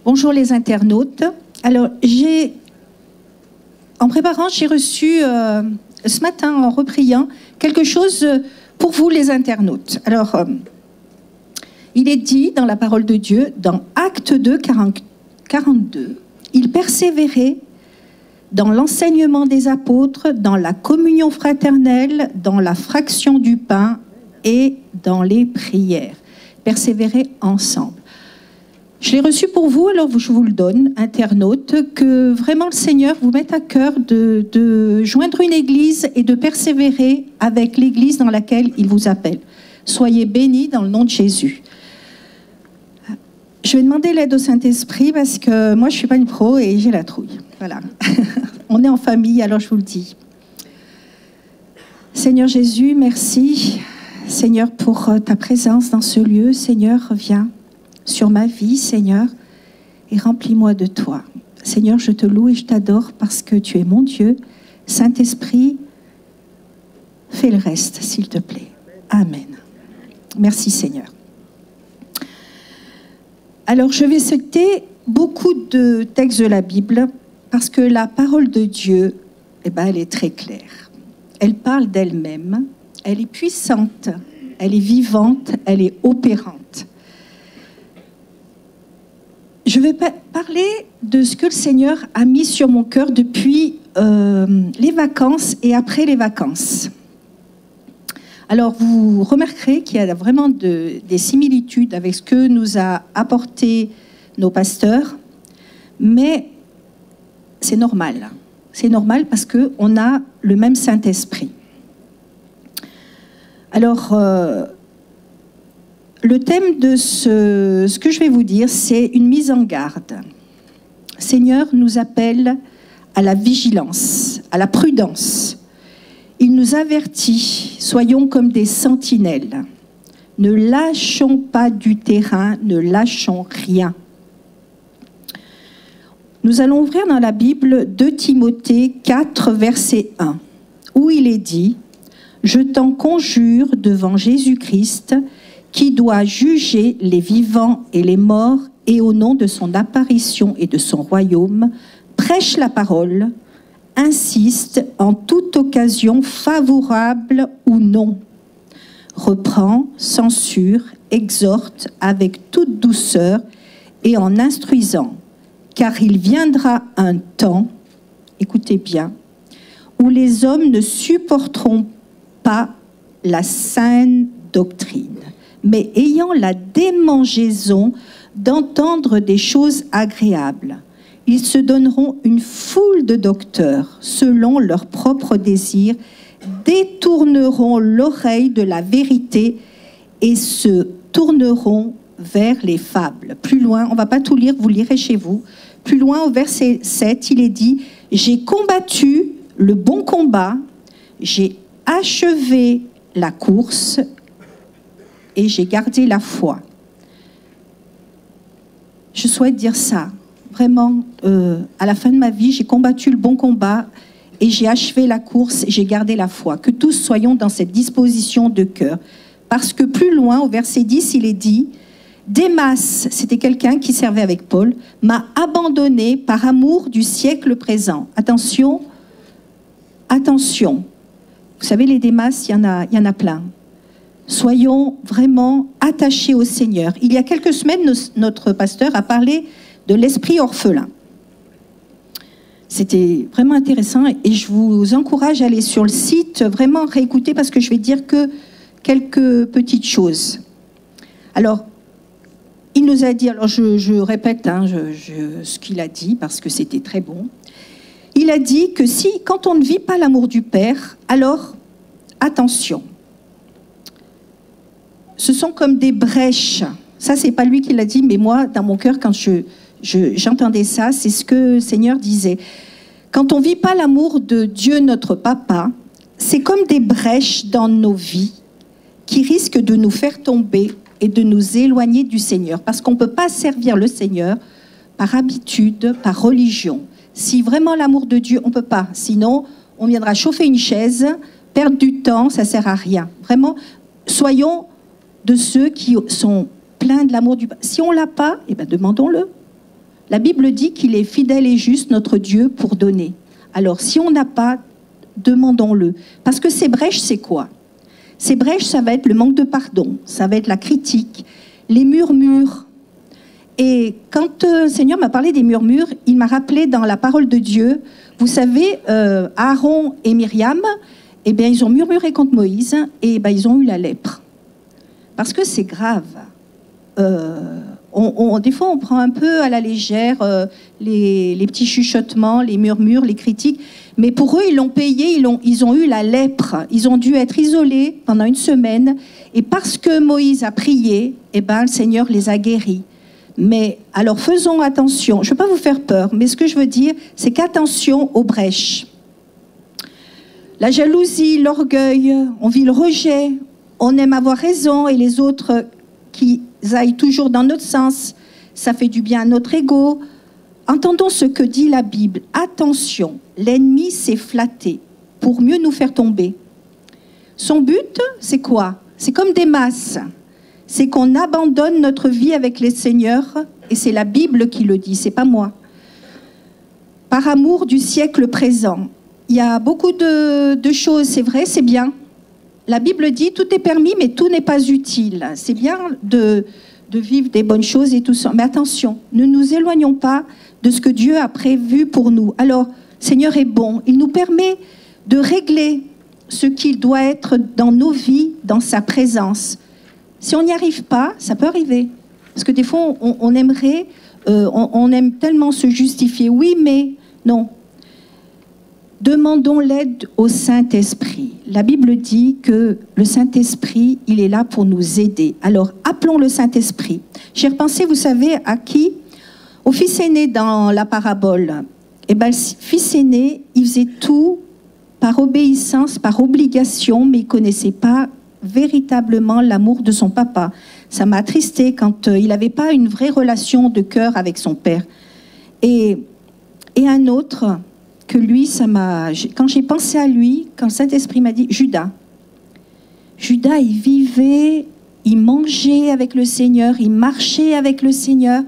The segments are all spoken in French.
Bonjour les internautes. Alors, en préparant, j'ai reçu ce matin, en repriant, quelque chose pour vous les internautes. Alors, il est dit dans la parole de Dieu, dans Actes 2, 42, « Il persévérait dans l'enseignement des apôtres, dans la communion fraternelle, dans la fraction du pain et dans les prières. » Persévérer ensemble. Je l'ai reçu pour vous, alors je vous le donne, internautes, que vraiment le Seigneur vous mette à cœur de joindre une église et de persévérer avec l'église dans laquelle il vous appelle. Soyez bénis dans le nom de Jésus. Je vais demander l'aide au Saint-Esprit parce que moi je ne suis pas une pro et j'ai la trouille. Voilà. On est en famille, alors je vous le dis. Seigneur Jésus, merci. Seigneur, pour ta présence dans ce lieu. Seigneur, viens sur ma vie, Seigneur, et remplis-moi de toi. Seigneur, je te loue et je t'adore parce que tu es mon Dieu. Saint-Esprit, fais le reste, s'il te plaît. Amen. Merci, Seigneur. Alors, je vais citer beaucoup de textes de la Bible parce que la parole de Dieu, elle est très claire. Elle parle d'elle-même. Elle est puissante, elle est vivante, elle est opérante. Je vais parler de ce que le Seigneur a mis sur mon cœur depuis les vacances et après les vacances. Alors, vous remarquerez qu'il y a vraiment des similitudes avec ce que nous a apporté nos pasteurs, mais c'est normal. C'est normal parce qu'on a le même Saint-Esprit. Alors, le thème de ce que je vais vous dire, c'est une mise en garde. Seigneur nous appelle à la vigilance, à la prudence. Il nous avertit, soyons comme des sentinelles. Ne lâchons pas du terrain, ne lâchons rien. Nous allons ouvrir dans la Bible 2 Timothée 4, verset 1, où il est dit: « Je t'en conjure devant Jésus-Christ, qui doit juger les vivants et les morts, et au nom de son apparition et de son royaume, prêche la parole, insiste en toute occasion favorable ou non, reprend, censure, exhorte avec toute douceur et en instruisant, car il viendra un temps, écoutez bien, où les hommes ne supporteront pas la saine doctrine, mais ayant la démangeaison d'entendre des choses agréables. Ils se donneront une foule de docteurs, selon leurs propres désirs, détourneront l'oreille de la vérité et se tourneront vers les fables. » Plus loin, on ne va pas tout lire, vous lirez chez vous. Plus loin, au verset 7, il est dit « J'ai combattu le bon combat, j'ai achevé la course et j'ai gardé la foi. » Je souhaite dire ça. Vraiment, à la fin de ma vie, j'ai combattu le bon combat et j'ai achevé la course et j'ai gardé la foi. Que tous soyons dans cette disposition de cœur. Parce que plus loin, au verset 10, il est dit « Démas, c'était quelqu'un qui servait avec Paul, m'a abandonné par amour du siècle présent. » Attention, attention. Vous savez, les Démas, il y en a plein. Soyons vraiment attachés au Seigneur. Il y a quelques semaines, notre pasteur a parlé de l'esprit orphelin. C'était vraiment intéressant et je vous encourage à aller sur le site, vraiment réécouter parce que je vais dire que quelques petites choses. Alors, il nous a dit, alors je répète ce qu'il a dit parce que c'était très bon. Il a dit que quand on ne vit pas l'amour du Père, alors attention. Ce sont comme des brèches. Ça, c'est pas lui qui l'a dit, mais moi, dans mon cœur, quand j'entendais ça, c'est ce que le Seigneur disait. Quand on ne vit pas l'amour de Dieu, notre Papa, c'est comme des brèches dans nos vies qui risquent de nous faire tomber et de nous éloigner du Seigneur. Parce qu'on ne peut pas servir le Seigneur par habitude, par religion. Si vraiment l'amour de Dieu, on ne peut pas. Sinon, on viendra chauffer une chaise, perdre du temps, ça ne sert à rien. Vraiment, soyons de ceux qui sont pleins de l'amour du Père. Si on ne l'a pas, eh bien, demandons-le. La Bible dit qu'il est fidèle et juste, notre Dieu, pour donner. Alors, si on n'a pas, demandons-le. Parce que ces brèches, c'est quoi? Ces brèches, ça va être le manque de pardon, ça va être la critique, les murmures. Et quand le Seigneur m'a parlé des murmures, il m'a rappelé dans la parole de Dieu, vous savez, Aaron et Myriam, eh bien, ils ont murmuré contre Moïse et ben, ils ont eu la lèpre. Parce que c'est grave. Des fois, on prend un peu à la légère les petits chuchotements, les murmures, les critiques. Mais pour eux, ils l'ont payé, ils ont eu la lèpre. Ils ont dû être isolés pendant une semaine. Et parce que Moïse a prié, eh ben, le Seigneur les a guéris. Mais alors faisons attention. Je ne veux pas vous faire peur, mais ce que je veux dire, c'est qu'attention aux brèches. La jalousie, l'orgueil, on vit le rejet, on aime avoir raison et les autres qui aillent toujours dans notre sens, ça fait du bien à notre ego. Entendons ce que dit la Bible. Attention, l'ennemi s'est flatté pour mieux nous faire tomber. Son but, c'est quoi? C'est comme des masses. C'est qu'on abandonne notre vie avec les seigneurs, et c'est la Bible qui le dit, c'est pas moi. Par amour du siècle présent. Il y a beaucoup de choses, c'est vrai, c'est bien. La Bible dit tout est permis, mais tout n'est pas utile. C'est bien de vivre des bonnes choses et tout ça. Mais attention, ne nous éloignons pas de ce que Dieu a prévu pour nous. Alors, Seigneur est bon. Il nous permet de régler ce qu'il doit être dans nos vies, dans sa présence. Si on n'y arrive pas, ça peut arriver. Parce que des fois, on aimerait, on aime tellement se justifier. Oui, mais non. Demandons l'aide au Saint-Esprit. La Bible dit que le Saint-Esprit, il est là pour nous aider. Alors, appelons le Saint-Esprit. J'ai repensé, vous savez, à qui? Au fils aîné dans la parabole. Eh bien, le fils aîné, il faisait tout par obéissance, par obligation, mais il ne connaissait pas véritablement l'amour de son papa. Ça m'a attristé quand il n'avait pas une vraie relation de cœur avec son père. Et un autre... que lui, quand j'ai pensé à lui, quand le Saint-Esprit m'a dit, Judas, il vivait, il mangeait avec le Seigneur, il marchait avec le Seigneur,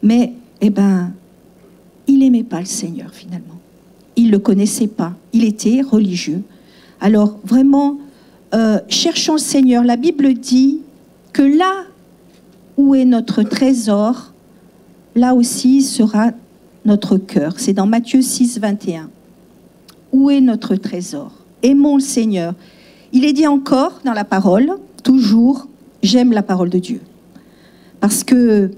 mais, eh ben, il n'aimait pas le Seigneur, finalement. Il ne le connaissait pas, il était religieux. Alors, vraiment, cherchons le Seigneur. La Bible dit que là où est notre trésor, là aussi sera notre cœur. C'est dans Matthieu 6, 21. Où est notre trésor? Aimons le Seigneur. Il est dit encore dans la parole, toujours, j'aime la parole de Dieu. Parce que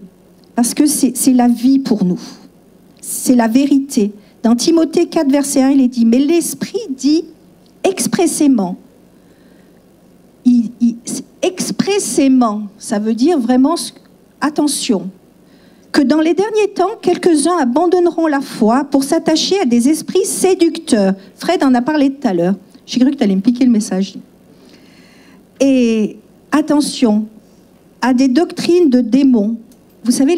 c'est la vie pour nous. C'est la vérité. Dans Timothée 4, verset 1, il est dit, mais l'Esprit dit expressément. Expressément, ça veut dire vraiment, attention, que dans les derniers temps, quelques-uns abandonneront la foi pour s'attacher à des esprits séducteurs. Fred en a parlé tout à l'heure. J'ai cru que tu allais me piquer le message. Et attention, à des doctrines de démons. Vous savez,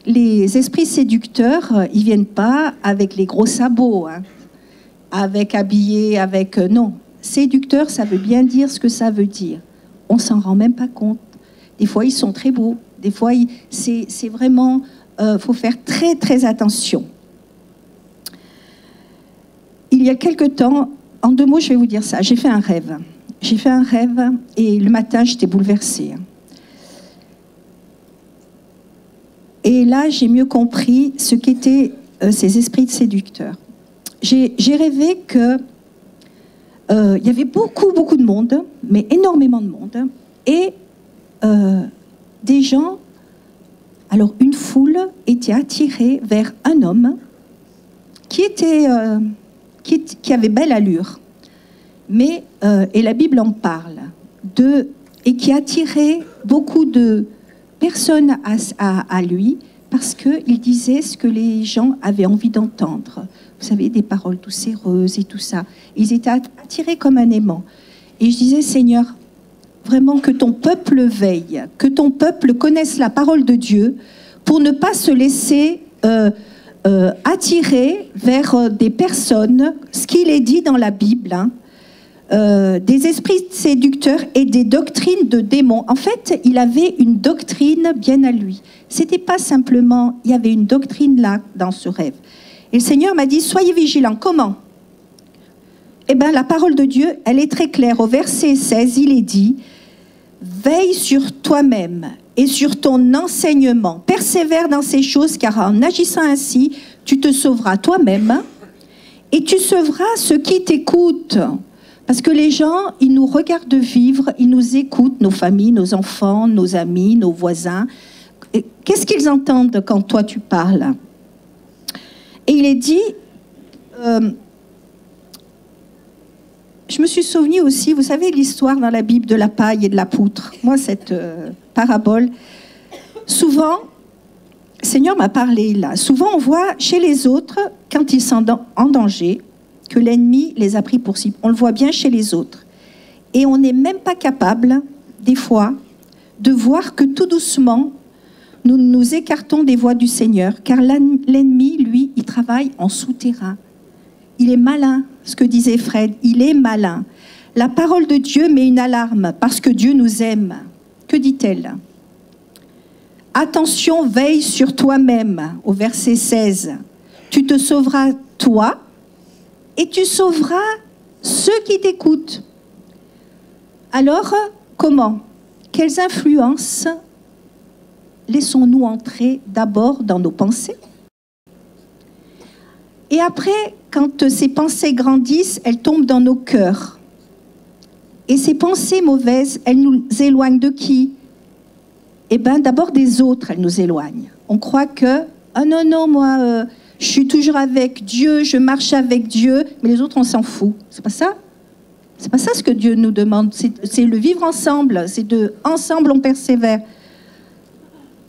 les esprits séducteurs, ils ne viennent pas avec les gros sabots, hein, avec habillés, avec... non, séducteur, ça veut bien dire ce que ça veut dire. On ne s'en rend même pas compte. Des fois, ils sont très beaux. Des fois, c'est vraiment... faut faire très, très attention. Il y a quelque temps, en 2 mots, je vais vous dire ça. J'ai fait un rêve. J'ai fait un rêve et le matin, j'étais bouleversée. Et là, j'ai mieux compris ce qu'étaient ces esprits séducteurs. J'ai rêvé que il y avait beaucoup, beaucoup de monde, mais énormément de monde, et des gens, alors une foule était attirée vers un homme qui avait belle allure, mais, et la Bible en parle, et qui attirait beaucoup de personnes à lui, parce qu'il disait ce que les gens avaient envie d'entendre. Vous savez, des paroles doucereuses et tout ça. Ils étaient attirés comme un aimant. Et je disais, Seigneur, vraiment que ton peuple veille, que ton peuple connaisse la parole de Dieu pour ne pas se laisser attirer vers des personnes, ce qu'il est dit dans la Bible, hein, des esprits séducteurs et des doctrines de démons. En fait, il avait une doctrine bien à lui. C'était pas simplement, il y avait une doctrine là, dans ce rêve. Et le Seigneur m'a dit, soyez vigilants. Comment? Eh bien, la parole de Dieu, elle est très claire. Au verset 16, il est dit, veille sur toi-même et sur ton enseignement. Persévère dans ces choses, car en agissant ainsi, tu te sauveras toi-même et tu sauveras ceux qui t'écoutent. Parce que les gens, ils nous regardent vivre, ils nous écoutent, nos familles, nos enfants, nos amis, nos voisins. Qu'est-ce qu'ils entendent quand toi tu parles? Et il est dit, je me suis souvenu aussi, vous savez l'histoire dans la Bible de la paille et de la poutre. Moi, cette parabole, souvent, le Seigneur m'a parlé là. Souvent, on voit chez les autres, quand ils sont en danger, que l'ennemi les a pris pour cible. On le voit bien chez les autres. Et on n'est même pas capable, des fois, de voir que tout doucement, nous nous écartons des voies du Seigneur, car l'ennemi, lui, il travaille en souterrain. Il est malin, ce que disait Fred, il est malin. La parole de Dieu met une alarme, parce que Dieu nous aime. Que dit-elle? Attention, veille sur toi-même, au verset 16. Tu te sauveras, toi, et tu sauveras ceux qui t'écoutent. Alors, comment? Quelles influences laissons-nous entrer d'abord dans nos pensées? Et après, quand ces pensées grandissent, elles tombent dans nos cœurs. Et ces pensées mauvaises, elles nous éloignent de qui? Eh bien, d'abord des autres, elles nous éloignent. On croit que, ah non, non, moi... je suis toujours avec Dieu, je marche avec Dieu, mais les autres, on s'en fout. C'est pas ça? C'est pas ça ce que Dieu nous demande. C'est le vivre ensemble. C'est ensemble, on persévère.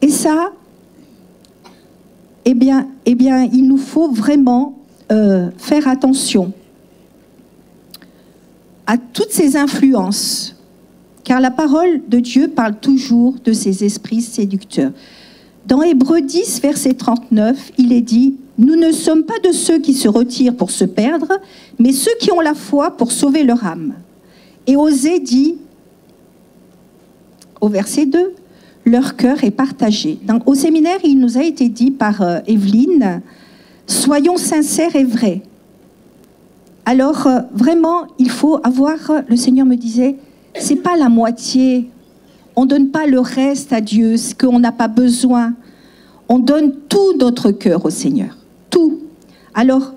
Et ça, eh bien, il nous faut vraiment faire attention à toutes ces influences, car la parole de Dieu parle toujours de ces esprits séducteurs. Dans Hébreux 10, verset 39, il est dit « Nous ne sommes pas de ceux qui se retirent pour se perdre, mais ceux qui ont la foi pour sauver leur âme. » Et Osée dit, au verset 2, « Leur cœur est partagé. » Au séminaire, il nous a été dit par Evelyne, « Soyons sincères et vrais. » Alors, vraiment, il faut avoir, le Seigneur me disait, c'est pas la moitié. On ne donne pas le reste à Dieu, ce qu'on n'a pas besoin. On donne tout notre cœur au Seigneur. Tout. Alors,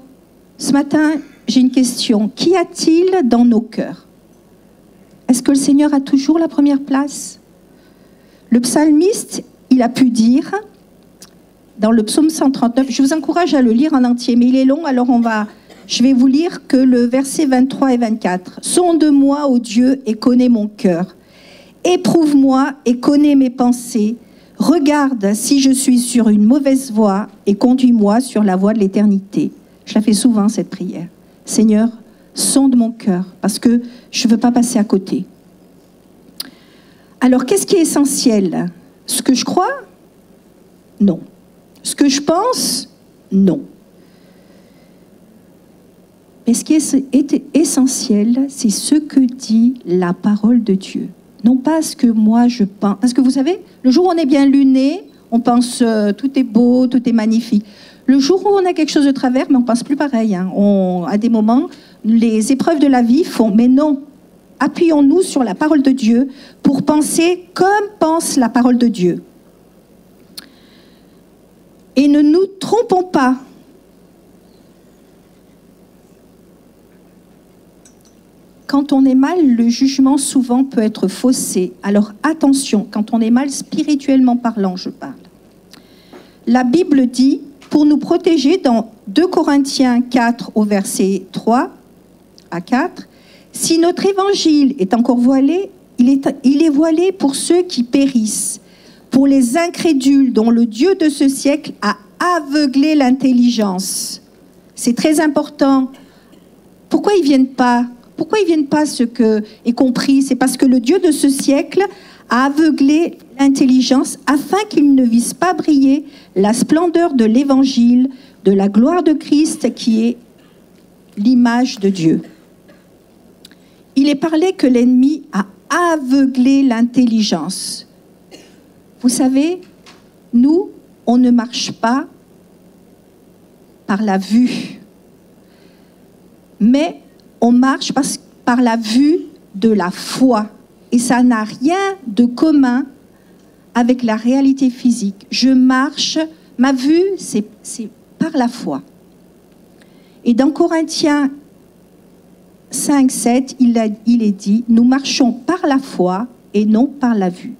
ce matin, j'ai une question. Qu'y a-t-il dans nos cœurs? Est-ce que le Seigneur a toujours la première place? Le psalmiste, il a pu dire, dans le psaume 139, je vous encourage à le lire en entier, mais il est long, alors je vais vous lire que le verset 23 et 24. « Sonde-moi, ô Dieu, et connais mon cœur. Éprouve-moi et connais mes pensées. Regarde si je suis sur une mauvaise voie et conduis-moi sur la voie de l'éternité. » Je la fais souvent, cette prière. Seigneur, sonde mon cœur, parce que je ne veux pas passer à côté. Alors, qu'est-ce qui est essentiel? Ce que je crois? Non. Ce que je pense? Non. Mais ce qui est essentiel, c'est ce que dit la parole de Dieu. Non pas ce que moi je pense. Parce que vous savez, le jour où on est bien luné, on pense tout est beau, tout est magnifique. Le jour où on a quelque chose de travers, mais on pense plus pareil. Hein. À des moments, les épreuves de la vie font, mais non. Appuyons-nous sur la parole de Dieu pour penser comme pense la parole de Dieu. Et ne nous trompons pas. Quand on est mal, le jugement souvent peut être faussé. Alors attention, quand on est mal spirituellement parlant, je parle. La Bible dit, pour nous protéger, dans 2 Corinthiens 4 au verset 3 à 4, « Si notre évangile est encore voilé, il est voilé pour ceux qui périssent, pour les incrédules dont le Dieu de ce siècle a aveuglé l'intelligence. » C'est très important. Pourquoi ils ne viennent pas? Pourquoi ils ne viennent pas ceux qui est compris? C'est parce que le Dieu de ce siècle a aveuglé l'intelligence afin qu'ils ne vissent pas briller la splendeur de l'Évangile, de la gloire de Christ qui est l'image de Dieu. il est parlé que l'ennemi a aveuglé l'intelligence. Vous savez, nous, on ne marche pas par la vue, mais on marche par la vue de la foi. Et ça n'a rien de commun avec la réalité physique. Je marche, ma vue, c'est par la foi. Et dans Corinthiens 5, 7, il est dit, nous marchons par la foi et non par la vue.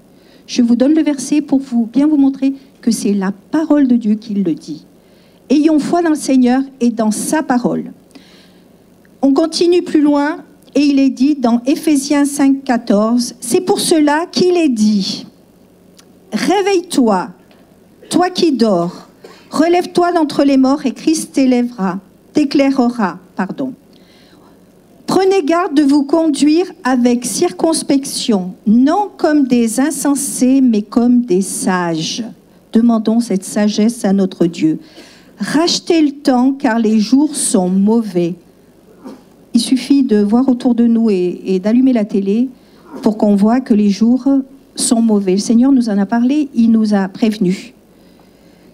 Je vous donne le verset pour bien vous montrer que c'est la parole de Dieu qui le dit. Ayons foi dans le Seigneur et dans sa parole. On continue plus loin et il est dit dans Éphésiens 5, 14, c'est pour cela qu'il est dit, réveille-toi, toi qui dors, relève-toi d'entre les morts et Christ t'éclairera. Prenez garde de vous conduire avec circonspection, non comme des insensés, mais comme des sages. Demandons cette sagesse à notre Dieu. Rachetez le temps, car les jours sont mauvais. Il suffit de voir autour de nous et d'allumer la télé pour qu'on voit que les jours sont mauvais. Le Seigneur nous en a parlé, il nous a prévenus.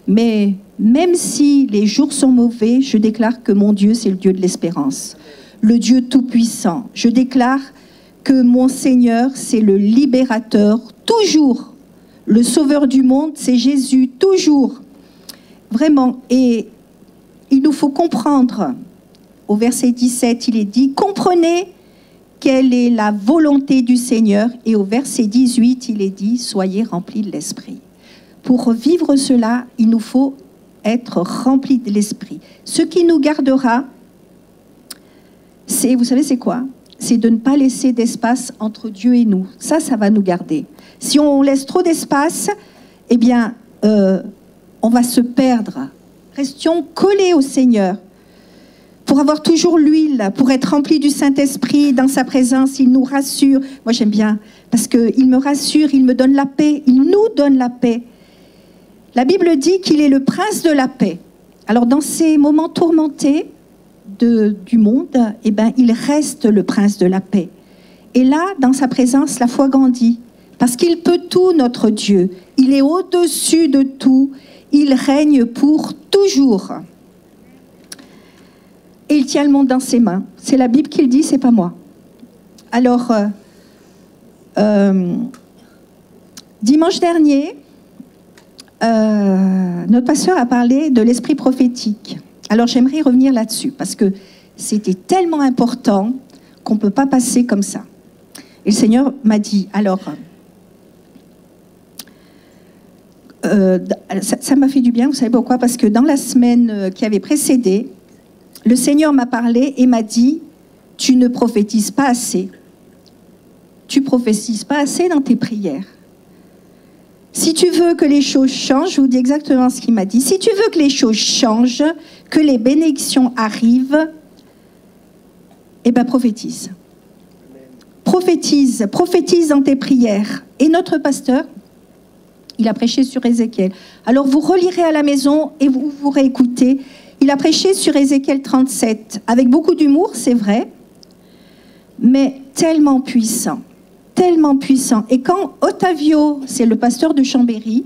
Mais même si les jours sont mauvais, je déclare que mon Dieu, c'est le Dieu de l'espérance. Le Dieu tout-puissant. Je déclare que mon Seigneur, c'est le libérateur, toujours. Le sauveur du monde, c'est Jésus, toujours. Vraiment. Et il nous faut comprendre. Au verset 17, il est dit, comprenez quelle est la volonté du Seigneur. Et au verset 18, il est dit, soyez remplis de l'Esprit. Pour vivre cela, il nous faut être remplis de l'Esprit. Ce qui nous gardera, vous savez c'est quoi? C'est de ne pas laisser d'espace entre Dieu et nous. Ça va nous garder. Si on laisse trop d'espace, eh bien, on va se perdre. Restions collés au Seigneur. Pour avoir toujours l'huile, pour être remplis du Saint-Esprit, dans sa présence, il nous rassure. Moi j'aime bien, parce qu'il me rassure, il me donne la paix, il nous donne la paix. La Bible dit qu'il est le prince de la paix. Alors dans ces moments tourmentés du monde, eh ben, il reste le prince de la paix. Et là, dans sa présence, la foi grandit. Parce qu'il peut tout, notre Dieu. Il est au-dessus de tout. Il règne pour toujours. Et il tient le monde dans ses mains. C'est la Bible qui le dit, c'est pas moi. Alors, dimanche dernier, notre pasteur a parlé de l'esprit prophétique. Alors j'aimerais revenir là-dessus, parce que c'était tellement important qu'on ne peut pas passer comme ça. Et le Seigneur m'a dit, alors, ça m'a fait du bien, vous savez pourquoi? Parce que dans la semaine qui avait précédé, le Seigneur m'a parlé et m'a dit, tu ne prophétises pas assez. Tu prophétises pas assez dans tes prières. Si tu veux que les choses changent, je vous dis exactement ce qu'il m'a dit. Si tu veux que les choses changent, que les bénédictions arrivent, eh bien prophétise. Prophétise dans tes prières. Et notre pasteur, il a prêché sur Ézéchiel. Alors vous relirez à la maison et vous réécoutez. Il a prêché sur Ézéchiel 37, avec beaucoup d'humour, c'est vrai, mais tellement puissant. Tellement puissant. Et quand Ottavio, c'est le pasteur de Chambéry,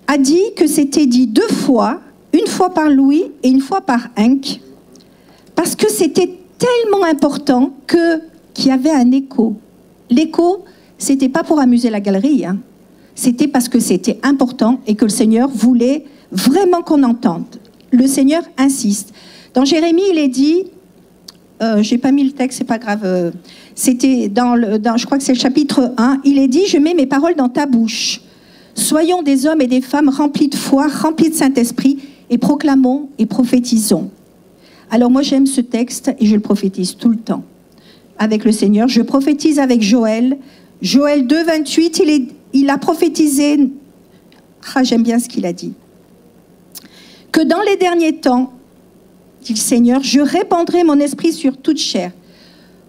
a dit que c'était dit 2 fois, une fois par Louis et une fois par Henk, parce que c'était tellement important qu'il y avait un écho. L'écho, c'était pas pour amuser la galerie, hein. C'était parce que c'était important et que le Seigneur voulait vraiment qu'on entende. Le Seigneur insiste. Dans Jérémie, il est dit, j'ai pas mis le texte, c'est pas grave, c'était je crois que c'est le chapitre 1, il est dit, je mets mes paroles dans ta bouche. Soyons des hommes et des femmes remplis de foi, remplis de Saint-Esprit, et proclamons et prophétisons. Alors moi j'aime ce texte et je le prophétise tout le temps avec le Seigneur. Je prophétise avec Joël. Joël 2, 28, il a prophétisé, j'aime bien ce qu'il a dit, que dans les derniers temps, dit le Seigneur, je répandrai mon esprit sur toute chair.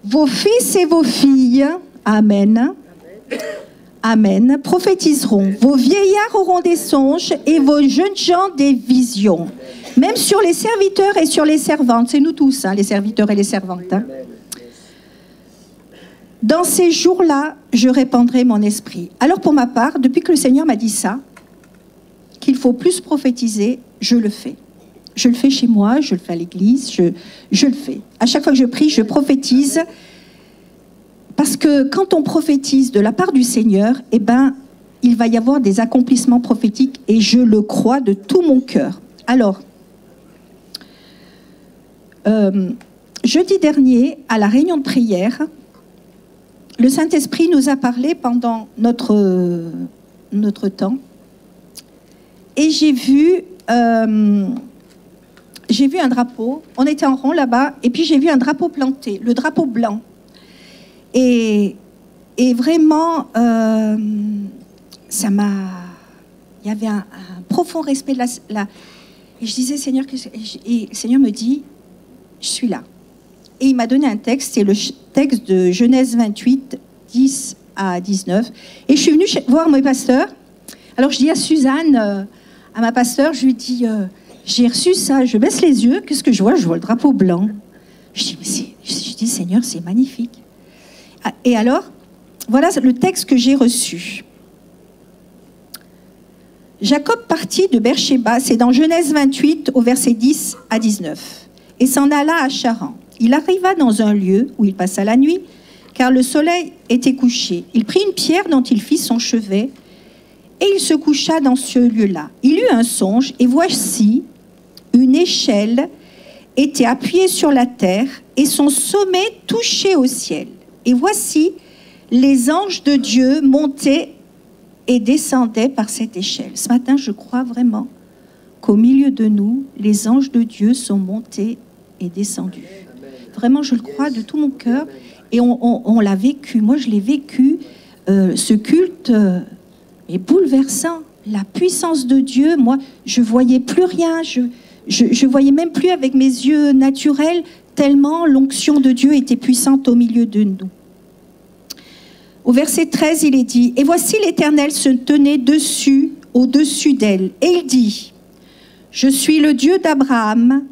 Vos fils et vos filles, amen, amen, prophétiseront. Vos vieillards auront des songes et vos jeunes gens des visions. Même sur les serviteurs et sur les servantes. C'est nous tous, hein, les serviteurs et les servantes. Hein. Dans ces jours-là, je répandrai mon esprit. Alors pour ma part, depuis que le Seigneur m'a dit ça, qu'il faut plus prophétiser, je le fais. Je le fais chez moi, je le fais à l'église, je le fais. À chaque fois que je prie, je prophétise. Parce que quand on prophétise de la part du Seigneur, eh ben, il va y avoir des accomplissements prophétiques et je le crois de tout mon cœur. Alors, jeudi dernier, à la réunion de prière, le Saint-Esprit nous a parlé pendant notre temps. Et j'ai vu un drapeau. On était en rond là-bas, et puis j'ai vu un drapeau planté, le drapeau blanc. Et vraiment, ça m'a... Il y avait un profond respect de la... Et je disais, Seigneur, et le Seigneur me dit, je suis là. Et il m'a donné un texte, c'est le texte de Genèse 28, 10 à 19. Et je suis venue voir mon pasteur. Alors je dis à Suzanne, à ma pasteur, je lui dis, j'ai reçu ça, je baisse les yeux, qu'est-ce que je vois? Je vois le drapeau blanc. Je dis, Seigneur, c'est magnifique. Et alors, voilà le texte que j'ai reçu. Jacob partit de Beersheba, c'est dans Genèse 28, au verset 10 à 19, et s'en alla à Charan. Il arriva dans un lieu où il passa la nuit, car le soleil était couché. Il prit une pierre dont il fit son chevet, et il se coucha dans ce lieu-là. Il eut un songe, et voici, une échelle était appuyée sur la terre, et son sommet touchait au ciel. Et voici, les anges de Dieu montaient et descendaient par cette échelle. Ce matin, je crois vraiment qu'au milieu de nous, les anges de Dieu sont montés et descendus. Vraiment, je le crois de tout mon cœur. Et on l'a vécu. Moi, je l'ai vécu. Ce culte est bouleversant. La puissance de Dieu, moi, je ne voyais plus rien. Je voyais même plus avec mes yeux naturels, tellement l'onction de Dieu était puissante au milieu de nous. Au verset 13, il est dit, « Et voici l'Éternel se tenait au-dessus d'elle. Et il dit, « Je suis le Dieu d'Abraham,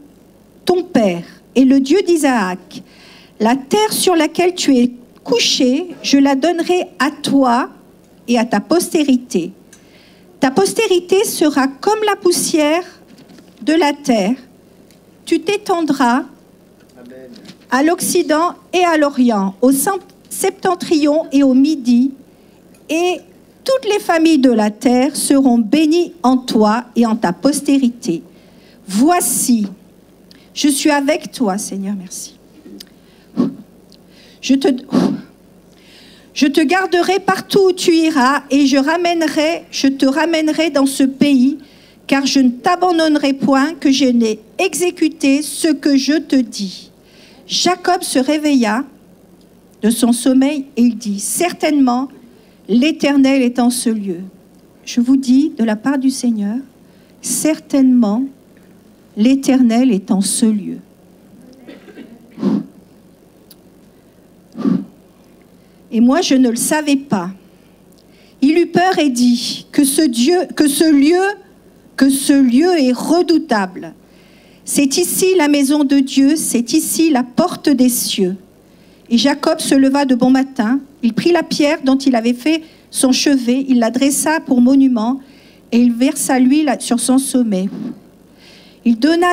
ton père, et le Dieu d'Isaac. La terre sur laquelle tu es couché, je la donnerai à toi et à ta postérité. Ta postérité sera comme la poussière de la terre. Tu t'étendras à l'Occident et à l'Orient, au septentrion et au midi, et toutes les familles de la terre seront bénies en toi et en ta postérité. Voici, je suis avec toi, Seigneur, merci. Je te garderai partout où tu iras et je te ramènerai dans ce pays, car je ne t'abandonnerai point que je n'ai exécuté ce que je te dis. » Jacob se réveilla de son sommeil et il dit, « Certainement, l'Éternel est en ce lieu. » Je vous dis, de la part du Seigneur, certainement, l'Éternel est en ce lieu. Et moi, je ne le savais pas. Il eut peur et dit que ce lieu est redoutable. C'est ici la maison de Dieu, c'est ici la porte des cieux. Et Jacob se leva de bon matin, il prit la pierre dont il avait fait son chevet, il la dressa pour monument et il versa l'huile sur son sommet. Il donna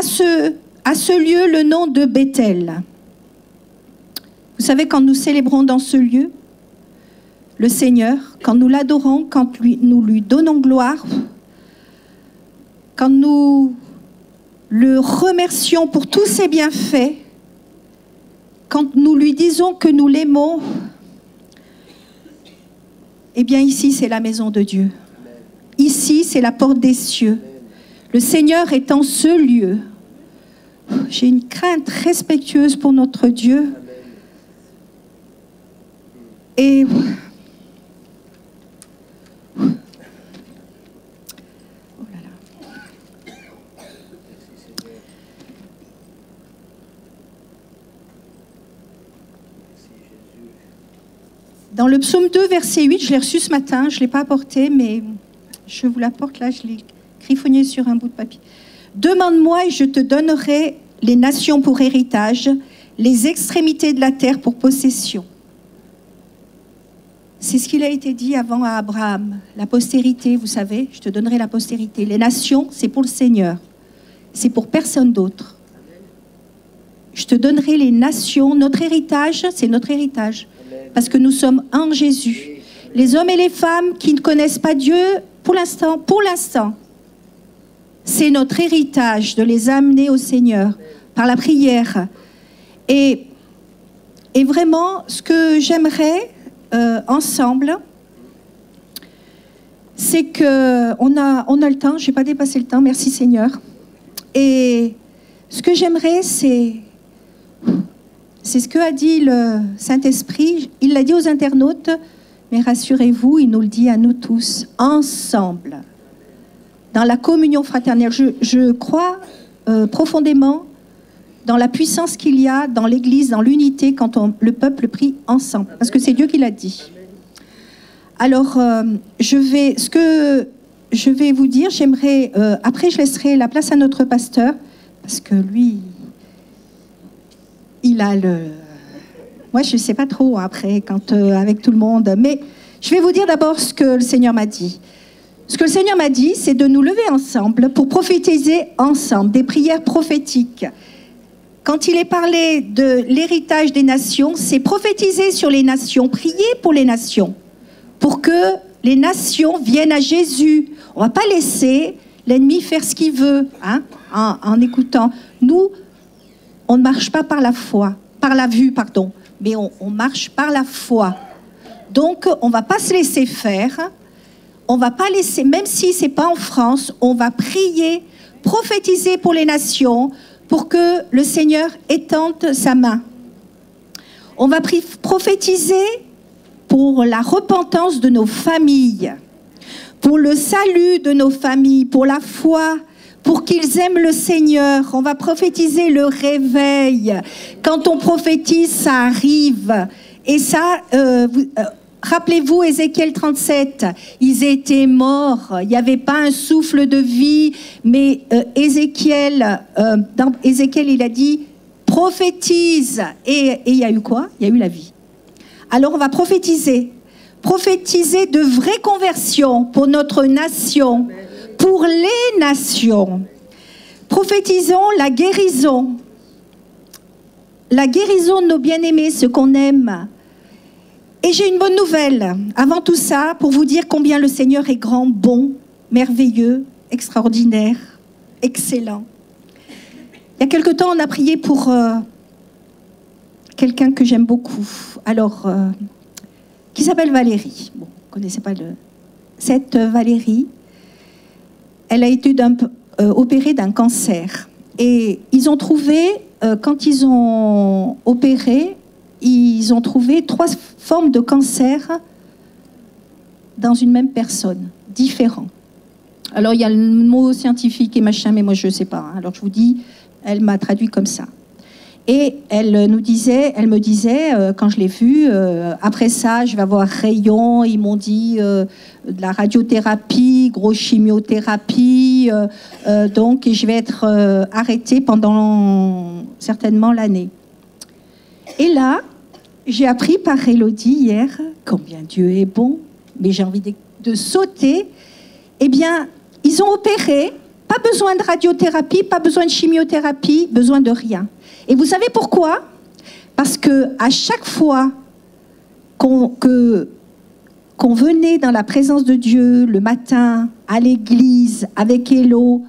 à ce lieu le nom de Béthel. Vous savez, quand nous célébrons dans ce lieu, le Seigneur, quand nous l'adorons, quand nous lui donnons gloire, quand nous le remercions pour tous ses bienfaits, quand nous lui disons que nous l'aimons, eh bien ici c'est la maison de Dieu. Ici c'est la porte des cieux. Le Seigneur est en ce lieu. J'ai une crainte respectueuse pour notre Dieu. Et dans le psaume 2, verset 8, je l'ai reçu ce matin, je ne l'ai pas apporté, mais je vous l'apporte là, je l'ai griffonné sur un bout de papier. « Demande-moi et je te donnerai les nations pour héritage, les extrémités de la terre pour possession. » C'est ce qu'il a été dit avant à Abraham. La postérité, vous savez, je te donnerai la postérité. Les nations, c'est pour le Seigneur. C'est pour personne d'autre. Je te donnerai les nations. Notre héritage, c'est notre héritage. Parce que nous sommes en Jésus. Les hommes et les femmes qui ne connaissent pas Dieu, pour l'instant, c'est notre héritage de les amener au Seigneur par la prière. Et vraiment, ce que j'aimerais ensemble, c'est qu'on a le temps, je n'ai pas dépassé le temps, merci Seigneur. Et ce que j'aimerais, c'est ce que a dit le Saint-Esprit. Il l'a dit aux internautes, mais rassurez-vous, il nous le dit à nous tous, ensemble, dans la communion fraternelle. Je crois profondément dans la puissance qu'il y a dans l'Église, dans l'unité, quand le peuple prie ensemble. Parce que c'est Dieu qui l'a dit. Alors, ce que je vais vous dire, j'aimerais... après, je laisserai la place à notre pasteur, parce que lui, il a le... Moi, je ne sais pas trop après, quand avec tout le monde. Mais je vais vous dire d'abord ce que le Seigneur m'a dit. Ce que le Seigneur m'a dit, c'est de nous lever ensemble pour prophétiser ensemble, des prières prophétiques. Quand il est parlé de l'héritage des nations, c'est prophétiser sur les nations, prier pour les nations, pour que les nations viennent à Jésus. On ne va pas laisser l'ennemi faire ce qu'il veut, hein, en écoutant. Nous, on ne marche pas par la foi, par la vue, pardon, mais on marche par la foi. Donc, on ne va pas se laisser faire, on ne va pas laisser, même si ce n'est pas en France, on va prier, prophétiser pour les nations, pour que le Seigneur étende sa main. On va prophétiser pour la repentance de nos familles, pour le salut de nos familles, pour la foi, pour qu'ils aiment le Seigneur. On va prophétiser le réveil. Quand on prophétise, ça arrive. Et ça, rappelez-vous Ézéchiel 37, ils étaient morts, il n'y avait pas un souffle de vie, mais dans Ézéchiel, il a dit prophétise. Et il y a eu quoi? Il y a eu la vie. Alors on va prophétiser de vraies conversions pour notre nation, pour les nations. Prophétisons la guérison de nos bien-aimés, ceux qu'on aime. Et j'ai une bonne nouvelle, avant tout ça, pour vous dire combien le Seigneur est grand, bon, merveilleux, extraordinaire, excellent. Il y a quelque temps, on a prié pour quelqu'un que j'aime beaucoup, alors, qui s'appelle Valérie. Bon, vous ne connaissez pas cette Valérie, elle a été opérée d'un cancer. Et ils ont trouvé, quand ils ont opéré, ils ont trouvé 3 formes de cancer dans une même personne, différents. Alors, il y a le mot scientifique et machin, mais moi, je ne sais pas. Alors, je vous dis, elle m'a traduit comme ça. Et elle me disait, quand je l'ai vue, après ça, je vais avoir rayon, ils m'ont dit de la radiothérapie, grosse chimiothérapie, donc, et je vais être arrêtée pendant certainement l'année. Et là, j'ai appris par Élodie hier combien Dieu est bon, mais j'ai envie de sauter. Eh bien, ils ont opéré, pas besoin de radiothérapie, pas besoin de chimiothérapie, besoin de rien. Et vous savez pourquoi? Parce qu'à chaque fois qu'on venait dans la présence de Dieu, le matin, à l'église, avec Hélo,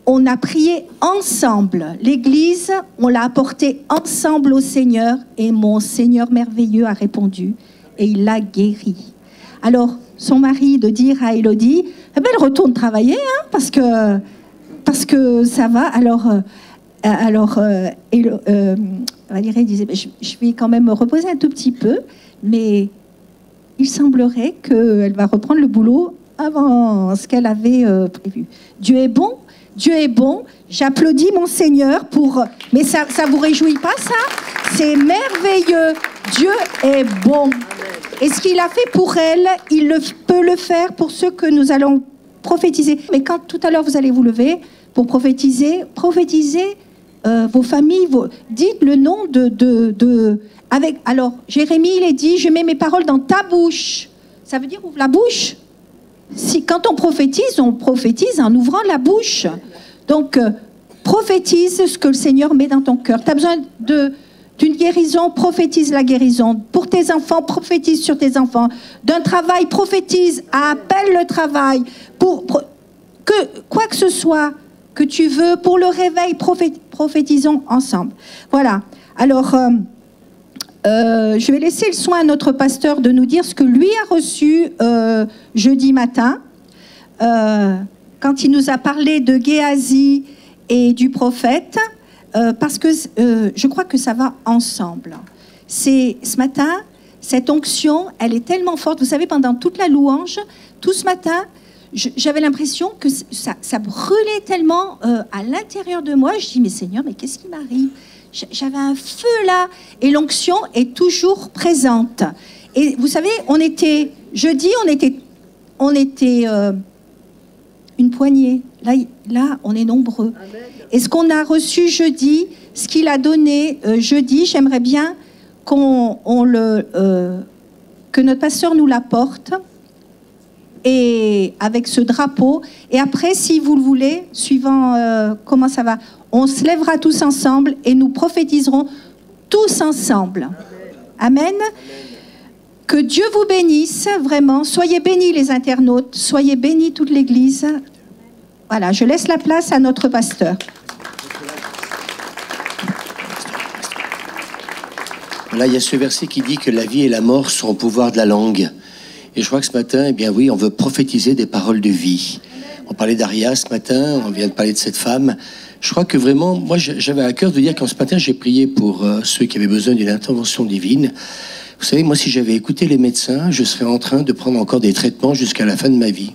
on a prié ensemble. L'église, on l'a apportée ensemble au Seigneur et mon Seigneur merveilleux a répondu et il l'a guéri. Alors, son mari de dire à Élodie, eh ben, elle retourne travailler, hein, parce que ça va. Alors Valérie disait, je vais quand même me reposer un tout petit peu, mais il semblerait qu'elle va reprendre le boulot avant ce qu'elle avait prévu. Dieu est bon. Dieu est bon, j'applaudis mon Seigneur pour... Mais ça vous réjouit pas, ça? C'est merveilleux, Dieu est bon. Et ce qu'il a fait pour elle, il peut le faire pour ceux que nous allons prophétiser. Mais quand tout à l'heure vous allez vous lever pour prophétiser vos familles, dites le nom alors, Jérémie, il est dit, je mets mes paroles dans ta bouche. Ça veut dire ouvre la bouche. Quand on prophétise en ouvrant la bouche. Donc, prophétise ce que le Seigneur met dans ton cœur. Tu as besoin d'une guérison, prophétise la guérison. Pour tes enfants, prophétise sur tes enfants. D'un travail, prophétise, appelle le travail. Quoi que ce soit que tu veux, pour le réveil, prophétisons ensemble. Voilà. Alors, je vais laisser le soin à notre pasteur de nous dire ce que lui a reçu jeudi matin, quand il nous a parlé de Géasi et du prophète, parce que je crois que ça va ensemble. Ce matin, cette onction, elle est tellement forte. Vous savez, pendant toute la louange, tout ce matin, j'avais l'impression que ça brûlait tellement à l'intérieur de moi. Je dis, mais Seigneur, mais qu'est-ce qui m'arrive ? J'avais un feu là, et l'onction est toujours présente. Et vous savez, jeudi, on était une poignée. Là, on est nombreux. Amen. Et ce qu'on a reçu jeudi, ce qu'il a donné jeudi, j'aimerais bien que notre pasteur nous l'apporte, et avec ce drapeau. Et après, si vous le voulez, suivant comment ça va, on se lèvera tous ensemble et nous prophétiserons tous ensemble. Amen. Amen. Que Dieu vous bénisse, vraiment. Soyez bénis les internautes, soyez bénis toute l'Église. Voilà, je laisse la place à notre pasteur. Là, il y a ce verset qui dit que la vie et la mort sont au pouvoir de la langue. Et je crois que ce matin, eh bien oui, on veut prophétiser des paroles de vie. On parlait d'Aria ce matin, on vient de parler de cette femme. Je crois que vraiment, moi, j'avais à cœur de dire qu'en ce matin, j'ai prié pour ceux qui avaient besoin d'une intervention divine. Vous savez, moi, si j'avais écouté les médecins, je serais en train de prendre encore des traitements jusqu'à la fin de ma vie.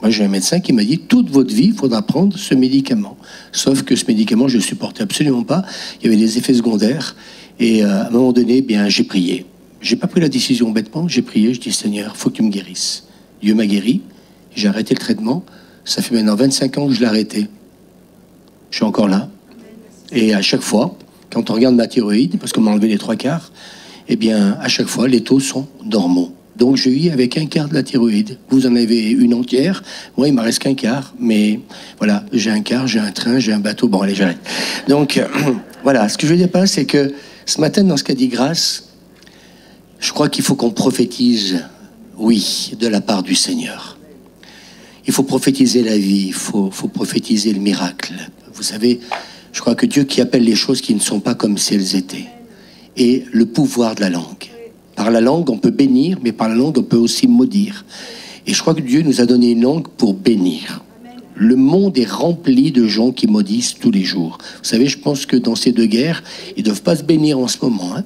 Moi, j'ai un médecin qui m'a dit, toute votre vie, il faudra prendre ce médicament. Sauf que ce médicament, je ne le supportais absolument pas. Il y avait des effets secondaires. Et à un moment donné, eh bien, j'ai prié. J'ai pas pris la décision bêtement, j'ai prié, je dis, Seigneur, faut que tu me guérisses. Dieu m'a guéri, j'ai arrêté le traitement. Ça fait maintenant 25 ans que je l'ai arrêté. Je suis encore là. Et à chaque fois, quand on regarde ma thyroïde, parce qu'on m'a enlevé les 3/4, eh bien, à chaque fois, les taux sont normaux. Donc, je vis avec 1/4 de la thyroïde. Vous en avez une entière. Moi, il ne m'en reste qu'1/4. Mais voilà, j'ai un quart, j'ai un train, j'ai un bateau. Bon, allez, j'arrête. Donc, voilà. Ce que je veux dire pas, c'est que ce matin, dans ce qu'a dit Grâce, je crois qu'il faut qu'on prophétise, oui, de la part du Seigneur. Il faut prophétiser la vie, il faut prophétiser le miracle. Vous savez, je crois que Dieu qui appelle les choses qui ne sont pas comme si elles étaient. Et le pouvoir de la langue. Par la langue, on peut bénir, mais par la langue, on peut aussi maudire. Et je crois que Dieu nous a donné une langue pour bénir. Le monde est rempli de gens qui maudissent tous les jours. Vous savez, je pense que dans ces deux guerres, ils ne doivent pas se bénir en ce moment, hein.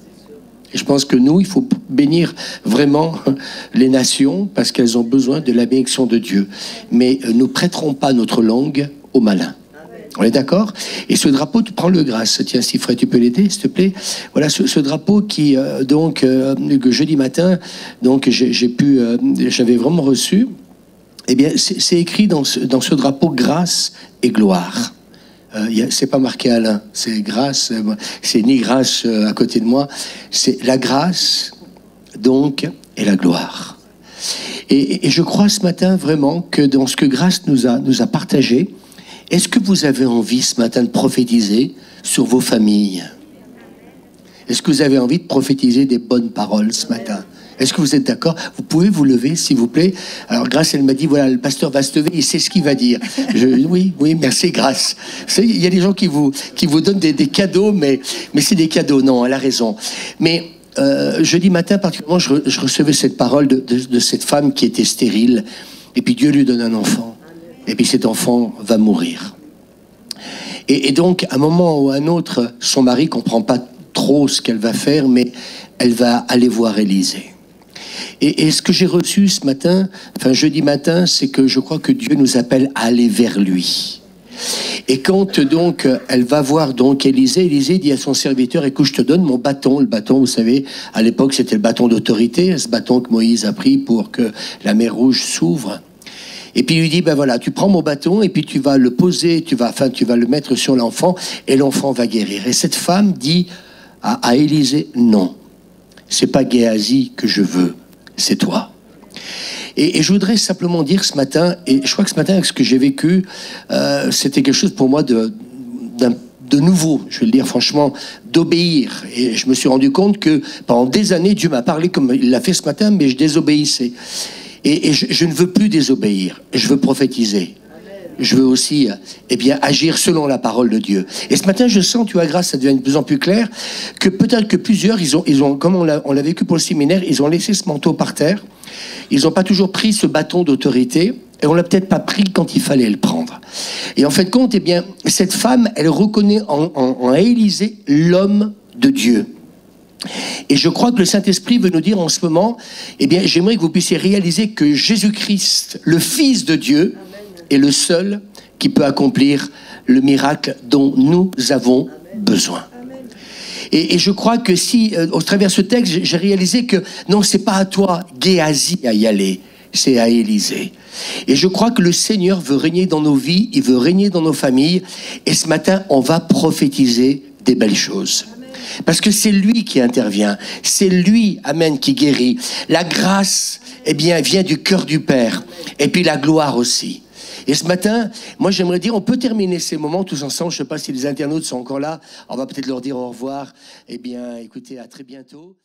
Et je pense que nous, il faut bénir vraiment les nations parce qu'elles ont besoin de la bénédiction de Dieu. Mais nous prêterons pas notre langue aux malins. On est d'accord? Et ce drapeau, tu prends le Grâce. Tiens, Sifra, tu peux l'aider, s'il te plaît? Voilà, ce drapeau qui, que jeudi matin, donc j'avais vraiment reçu. Eh bien, c'est écrit dans ce drapeau Grâce et gloire. C'est pas marqué Alain, c'est Grâce, c'est ni Grâce à côté de moi, c'est la grâce, donc, et la gloire. Et je crois ce matin vraiment que dans ce que Grâce nous a partagé, est-ce que vous avez envie ce matin de prophétiser sur vos familles? Est-ce que vous avez envie de prophétiser des bonnes paroles ce matin? Est-ce que vous êtes d'accord? Vous pouvez vous lever, s'il vous plaît. Alors, Grâce, elle m'a dit, voilà, le pasteur va se lever, il sait ce qu'il va dire. Oui, merci, Grâce. Vous savez, il y a des gens qui vous donnent des cadeaux, mais c'est des cadeaux. Non, elle a raison. Mais jeudi matin, particulièrement, je recevais cette parole de cette femme qui était stérile. Et puis, Dieu lui donne un enfant. Et puis, cet enfant va mourir. Et donc, à un moment ou à un autre, son mari ne comprend pas trop ce qu'elle va faire, mais elle va aller voir Élisée. Et ce que j'ai reçu ce matin, jeudi matin, c'est que je crois que Dieu nous appelle à aller vers lui. Et quand donc elle va voir donc Élisée dit à son serviteur, écoute, je te donne mon bâton. Le bâton, vous savez, à l'époque c'était le bâton d'autorité, ce bâton que Moïse a pris pour que la mer Rouge s'ouvre. Et puis il lui dit, ben voilà, tu prends mon bâton et puis tu vas le poser, tu vas le mettre sur l'enfant et l'enfant va guérir. Et cette femme dit à Élisée, non, c'est pas Géasi que je veux, c'est toi. Et je voudrais simplement dire ce matin, et je crois que ce matin, avec ce que j'ai vécu, c'était quelque chose pour moi de nouveau, je vais le dire franchement, d'obéir. Et je me suis rendu compte que pendant des années, Dieu m'a parlé comme il l'a fait ce matin, mais je désobéissais. Et je ne veux plus désobéir, je veux prophétiser. Je veux aussi agir selon la parole de Dieu. Et ce matin, je sens, tu vois, grâce, ça devient de plus en plus clair, que peut-être que plusieurs, ils ont comme on l'a vécu pour le séminaire, ils ont laissé ce manteau par terre. Ils n'ont pas toujours pris ce bâton d'autorité, et on l'a peut-être pas pris quand il fallait le prendre. Et en fin de compte, cette femme, elle reconnaît en Élisée l'homme de Dieu. Et je crois que le Saint-Esprit veut nous dire en ce moment, j'aimerais que vous puissiez réaliser que Jésus-Christ, le Fils de Dieu, est le seul qui peut accomplir le miracle dont nous avons besoin. Et je crois que si, au travers de ce texte, j'ai réalisé que non, c'est pas à toi, Géasi, à y aller, c'est à Élisée. Et je crois que le Seigneur veut régner dans nos vies, il veut régner dans nos familles. Et ce matin, on va prophétiser des belles choses. Parce que c'est lui qui intervient, c'est lui, amen, qui guérit. La grâce, vient du cœur du Père, et puis la gloire aussi. Et ce matin, moi j'aimerais dire, on peut terminer ces moments tous ensemble. Je ne sais pas si les internautes sont encore là. On va peut-être leur dire au revoir. Écoutez, à très bientôt.